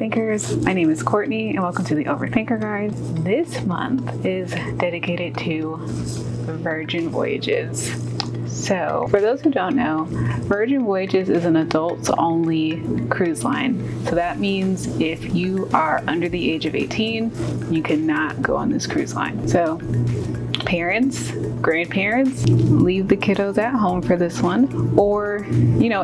Overthinkers. My name is Courtney and welcome to the Overthinker Guide. This month is dedicated to Virgin Voyages. So, for those who don't know, Virgin Voyages is an adults-only cruise line. So that means if you are under the age of 18, you cannot go on this cruise line. So, parents, grandparents, leave the kiddos at home for this one. Or,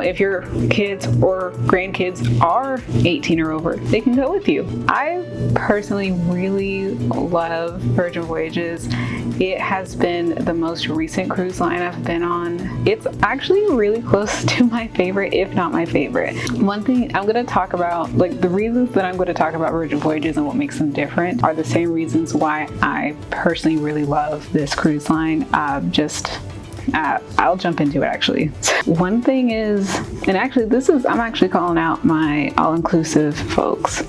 if your kids or grandkids are 18 or over, they can go with you. I personally really love Virgin Voyages. It has been the most recent cruise line I've been on. It's actually really close to my favorite, if not my favorite. One thing I'm going to talk about, the reasons that I'm going to talk about Virgin Voyages and what makes them different are the same reasons why I personally really love this cruise line. I'll jump into it actually. One thing is, and actually I'm actually calling out my all-inclusive folks.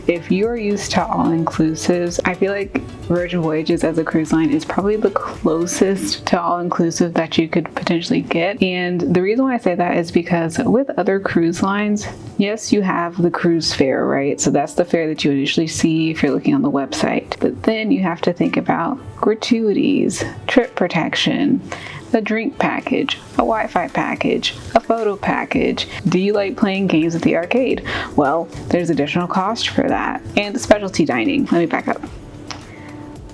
If you are used to all-inclusives, I feel like Virgin Voyages as a cruise line is probably the closest to all-inclusive that you could potentially get. And the reason why I say that is because with other cruise lines, yes, you have the cruise fare, right? So that's the fare that you initially see if you're looking on the website. But then you have to think about gratuities, trip protection, a drink package, a Wi-Fi package, a photo package. Do you like playing games at the arcade? Well, there's additional cost for that. And specialty dining. Let me back up.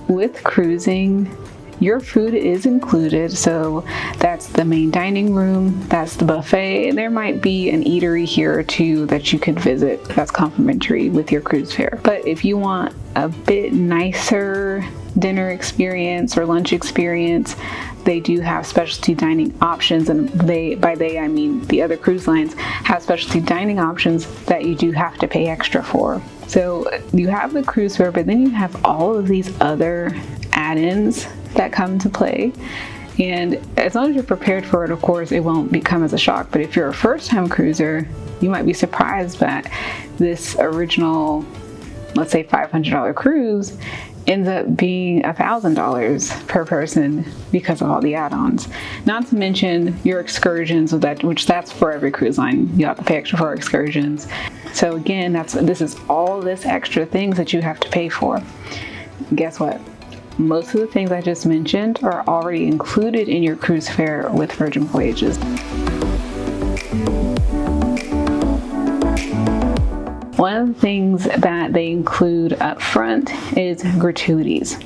With cruising, your food is included, so that's the main dining room, that's the buffet, and there might be an eatery here or two that you could visit that's complimentary with your cruise fare. But if you want a bit nicer dinner experience or lunch experience, they do have specialty dining options, and by they I mean the other cruise lines have specialty dining options that you do have to pay extra for. So you have the cruise fare, but then you have all of these other add-ins that come into play. And as long as you're prepared for it, of course, it won't become as a shock. But if you're a first-time cruiser, you might be surprised that this original, let's say $500 cruise ends up being $1,000 per person because of all the add-ons. Not to mention your excursions with that, which that's for every cruise line. You have to pay extra for excursions. So again, this is all this extra things that you have to pay for. Guess what? Most of the things I just mentioned are already included in your cruise fare with Virgin Voyages. One of the things that they include up front is gratuities.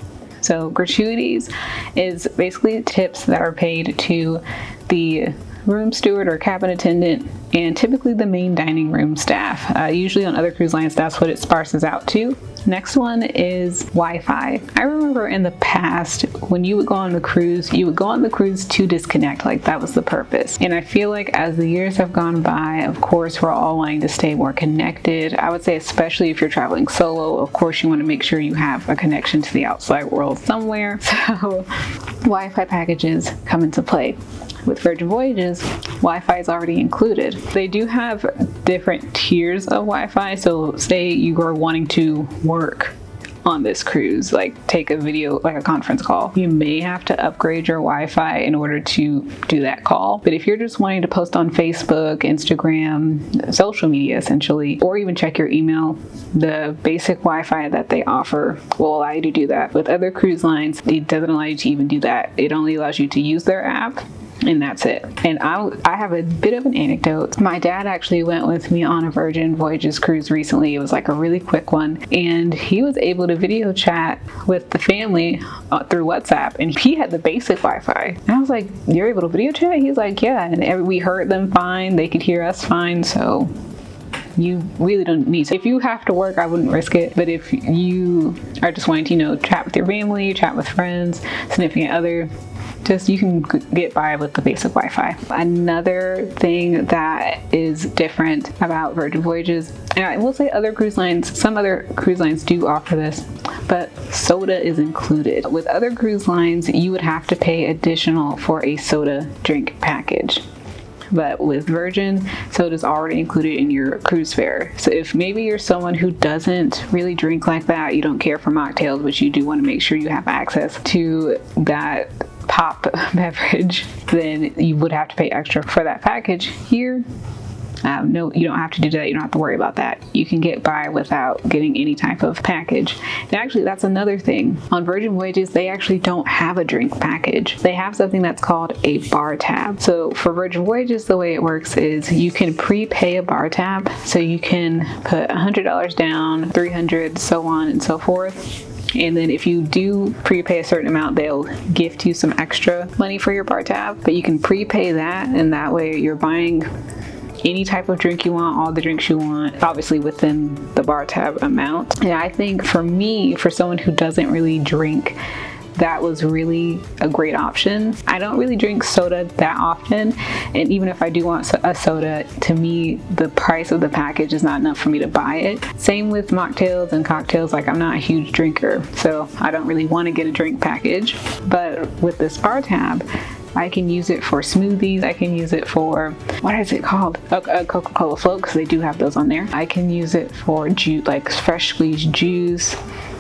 So gratuities is basically tips that are paid to the room steward or cabin attendant and typically the main dining room staff. Usually on other cruise lines, that's what it sparses out to. Next one is Wi-Fi. I remember in the past when you would go on the cruise, you would go on the cruise to disconnect, that was the purpose. And I feel like as the years have gone by, of course, we're all wanting to stay more connected. I would say especially if you're traveling solo, of course you want to make sure you have a connection to the outside world somewhere. So Wi-Fi packages come into play. With Virgin Voyages, Wi-Fi is already included. They do have different tiers of Wi-Fi. So say you are wanting to work on this cruise, take a video, a conference call. You may have to upgrade your Wi-Fi in order to do that call. But if you're just wanting to post on Facebook, Instagram, social media essentially, or even check your email, the basic Wi-Fi that they offer will allow you to do that. With other cruise lines, it doesn't allow you to even do that. It only allows you to use their app, and that's it. And I have a bit of an anecdote. My dad actually went with me on a Virgin Voyages cruise recently. It was a really quick one, and he was able to video chat with the family through WhatsApp, and he had the basic Wi-Fi. And I was like, "You're able to video chat?" He's like, "Yeah." And we heard them fine. They could hear us fine. So you really don't need to. If you have to work, I wouldn't risk it. But if you are just wanting to, chat with your family, chat with friends, significant other, you can get by with the basic Wi-Fi. Another thing that is different about Virgin Voyages, and I will say some other cruise lines do offer this, but soda is included. With other cruise lines, you would have to pay additional for a soda drink package. But with Virgin, soda is already included in your cruise fare. So if maybe you're someone who doesn't really drink like that, you don't care for mocktails, but you do want to make sure you have access to that pop beverage, then you would have to pay extra for that package. Here, No, you don't have to do that. You don't have to worry about that. You can get by without getting any type of package. And actually, that's another thing. On Virgin Voyages, they actually don't have a drink package. They have something that's called a bar tab. So for Virgin Voyages, the way it works is you can prepay a bar tab. So you can put $100 down, $300, so on and so forth. And then if you do prepay a certain amount, they'll gift you some extra money for your bar tab. But you can prepay that, and that way you're buying any type of drink you want, all the drinks you want, obviously within the bar tab amount. And I think for me, for someone who doesn't really drink, that was really a great option. I don't really drink soda that often, and even if I do want a soda, to me the price of the package is not enough for me to buy it. Same with mocktails and cocktails. Like, I'm not a huge drinker, so I don't really want to get a drink package. But with this bar tab, I can use it for smoothies. I can use it for, what is it called? A Coca-Cola float, because they do have those on there. I can use it for juice, like fresh squeezed juice,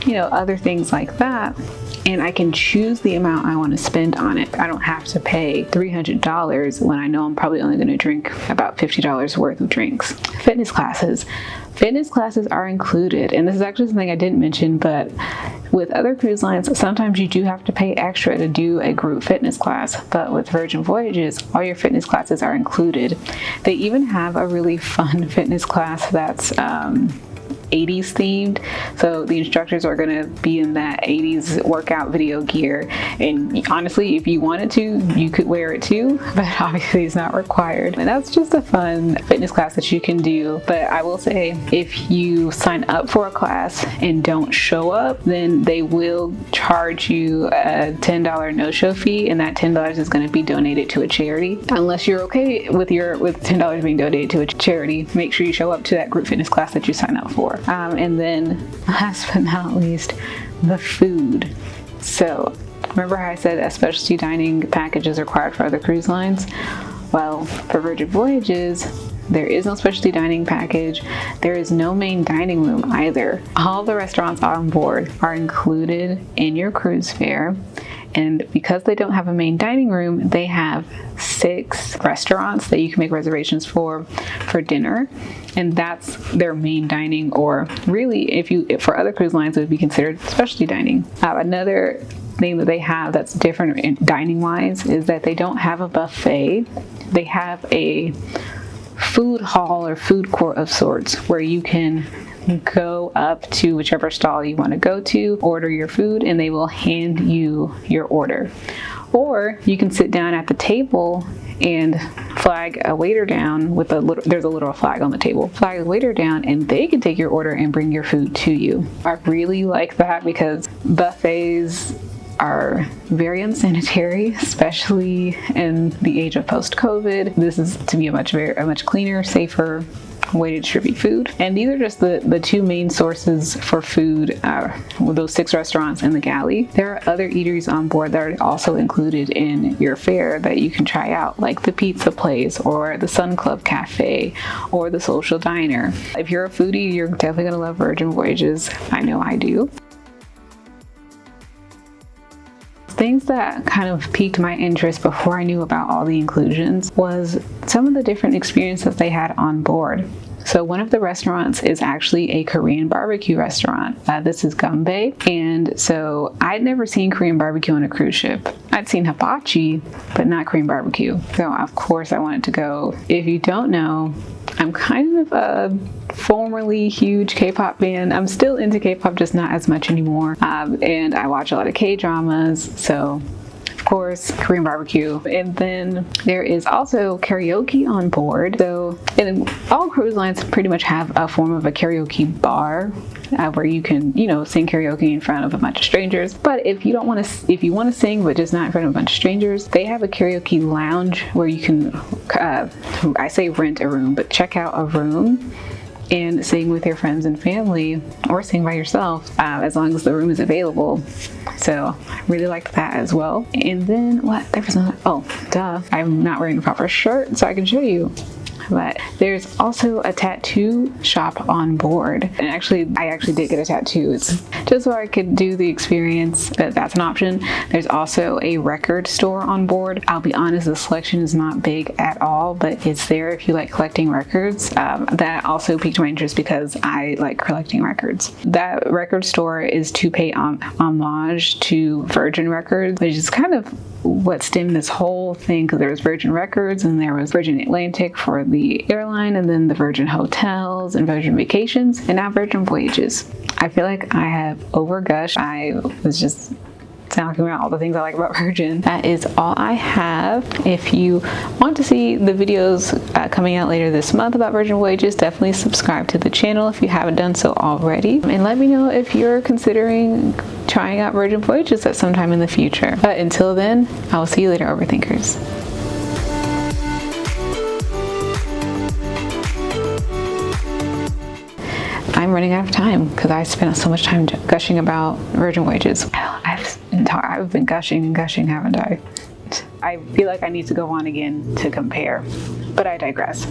you know, other things like that. And I can choose the amount I want to spend on it. I don't have to pay $300 when I know I'm probably only going to drink about $50 worth of drinks. Fitness classes. Fitness classes are included, and this is actually something I didn't mention, but with other cruise lines, sometimes you do have to pay extra to do a group fitness class, but with Virgin Voyages, all your fitness classes are included. They even have a really fun fitness class that's 80s themed, so the instructors are going to be in that 80s workout video gear, and honestly, if you wanted to, you could wear it too, but obviously it's not required. And that's just a fun fitness class that you can do. But I will say, if you sign up for a class and don't show up, then they will charge you a $10 no-show fee, and that $10 is going to be donated to a charity. Unless you're okay with $10 being donated to a charity, make sure you show up to that group fitness class that you sign up for. And then last but not least, the food. So remember how I said specialty dining package is required for other cruise lines? Well, for Virgin Voyages, there is no specialty dining package. There is no main dining room either. All the restaurants on board are included in your cruise fare. And because they don't have a main dining room, they have 6 restaurants that you can make reservations for dinner. And that's their main dining, or really, for other cruise lines, it would be considered specialty dining. Another thing that they have that's different dining wise is that they don't have a buffet. They have a food hall or food court of sorts where you can go up to whichever stall you want to go to, order your food, and they will hand you your order. Or you can sit down at the table and flag a waiter down with there's a literal flag on the table. Flag a waiter down, and they can take your order and bring your food to you. I really like that, because buffets are very unsanitary, especially in the age of post-COVID. This is to be a much cleaner, safer way to distribute food. And these are just the 2 main sources for food, with those 6 restaurants and the galley. There are other eateries on board that are also included in your fare that you can try out, like the pizza place, or the Sun Club Cafe, or the Social Diner. If you're a foodie, you're definitely gonna love Virgin Voyages. I know I do. Things that kind of piqued my interest before I knew about all the inclusions was some of the different experiences they had on board. So one of the restaurants is actually a Korean barbecue restaurant. This is Gumbae, and so I'd never seen Korean barbecue on a cruise ship. I'd seen hibachi, but not Korean barbecue. So of course I wanted to go. If you don't know, I'm kind of a formerly huge K-pop fan. I'm still into K-pop, just not as much anymore. And I watch a lot of K-dramas, so of course, Korean barbecue. And then there is also karaoke on board. So, and all cruise lines pretty much have a form of a karaoke bar where you can, sing karaoke in front of a bunch of strangers. But if you want to sing, but just not in front of a bunch of strangers, they have a karaoke lounge where you can, I say rent a room, but check out a room and sing with your friends and family, or sing by yourself, as long as the room is available. So I really liked that as well. And then I'm not wearing a proper shirt, so I can show you. But there's also a tattoo shop on board. And I actually did get a tattoo. It's just so I could do the experience, but that's an option. There's also a record store on board. I'll be honest, the selection is not big at all, but it's there if you like collecting records. That also piqued my interest because I like collecting records. That record store is to pay homage to Virgin Records, which is kind of what stemmed this whole thing, because there was Virgin Records and there was Virgin Atlantic for the airline, and then the Virgin Hotels and Virgin Vacations, and now Virgin Voyages. I feel like I have overgushed. I was just talking about all the things I like about Virgin. That is all I have. If you want to see the videos coming out later this month about Virgin Voyages, definitely subscribe to the channel if you haven't done so already. And let me know if you're considering trying out Virgin Voyages at some time in the future. But until then, I will see you later, Overthinkers. I'm running out of time because I spent so much time gushing about Virgin Voyages. I've been gushing and gushing, haven't I? I feel like I need to go on again to compare, but I digress.